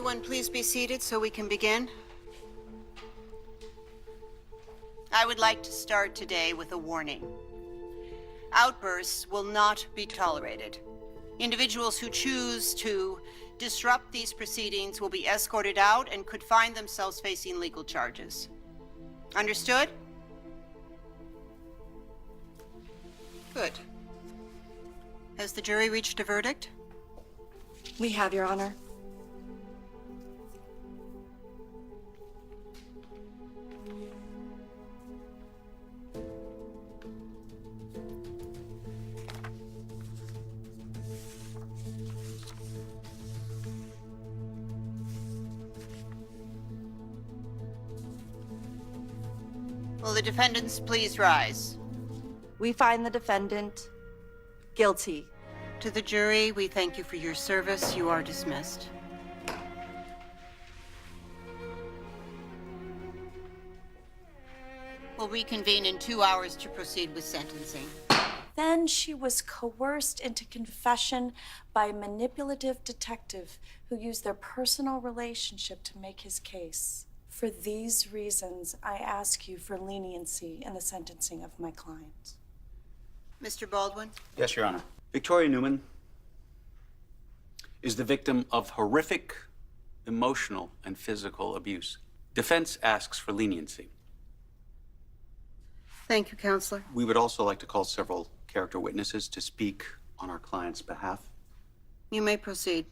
everyone please be seated so we can begin? I would like to start today with a warning. Outbursts will not be tolerated. Individuals who choose to disrupt these proceedings will be escorted out and could find themselves facing legal charges. Understood? Good. Has the jury reached a verdict? We have, Your Honor. Will the defendants please rise? We find the defendant guilty. To the jury, we thank you for your service. You are dismissed. We'll reconvene in 2 hours to proceed with sentencing. Then she was coerced into confession by a manipulative detective who used their personal relationship to make his case. For these reasons, I ask you for leniency in the sentencing of my client. Mr. Baldwin? Yes, Your Honor. Victoria Newman is the victim of horrific emotional and physical abuse. Defense asks for leniency. Thank you, Counselor. We would also like to call several character witnesses to speak on our client's behalf. You may proceed.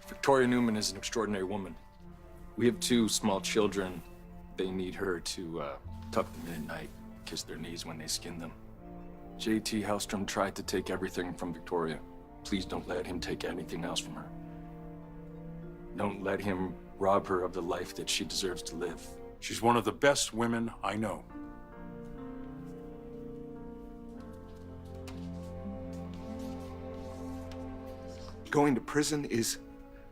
Victoria Newman is an extraordinary woman. We have 2 small children. They need her to tuck them in at night, kiss their knees when they skin them. J.T. Hellstrom tried to take everything from Victoria. Please don't let him take anything else from her. Don't let him rob her of the life that she deserves to live. She's one of the best women I know. Going to prison is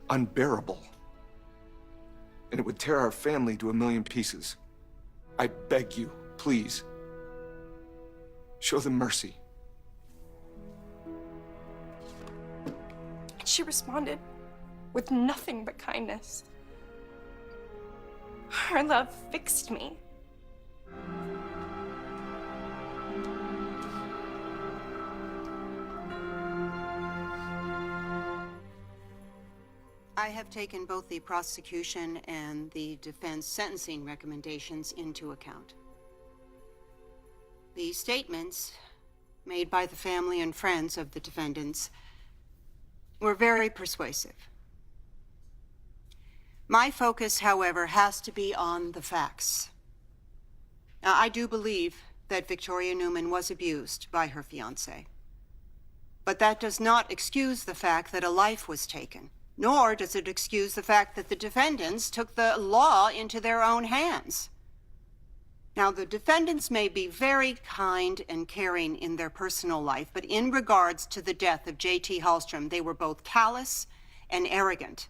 unbearable. And it would tear our family to a million pieces. I beg you, please, show them mercy. She responded with nothing but kindness. Her love fixed me. I have taken both the prosecution and the defense sentencing recommendations into account. The statements made by the family and friends of the defendants were very persuasive. My focus, however, has to be on the facts. Now, I do believe that Victoria Newman was abused by her fiancé. But that does not excuse the fact that a life was taken. Nor does it excuse the fact that the defendants took the law into their own hands. Now, the defendants may be very kind and caring in their personal life, but in regards to the death of J.T. Hellstrom, they were both callous and arrogant,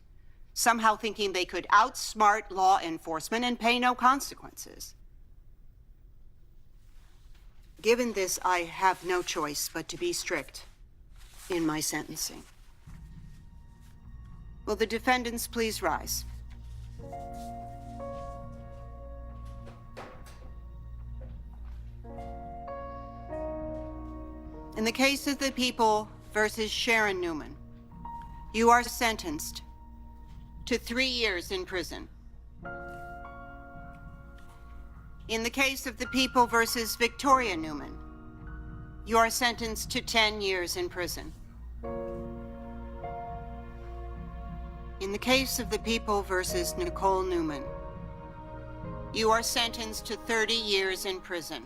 somehow thinking they could outsmart law enforcement and pay no consequences. Given this, I have no choice but to be strict in my sentencing. Will the defendants please rise? In the case of the people versus Sharon Newman, you are sentenced to 3 years in prison. In the case of the people versus Victoria Newman, you are sentenced to 10 years in prison. In the case of the people versus Nicole Newman, you are sentenced to 30 years in prison.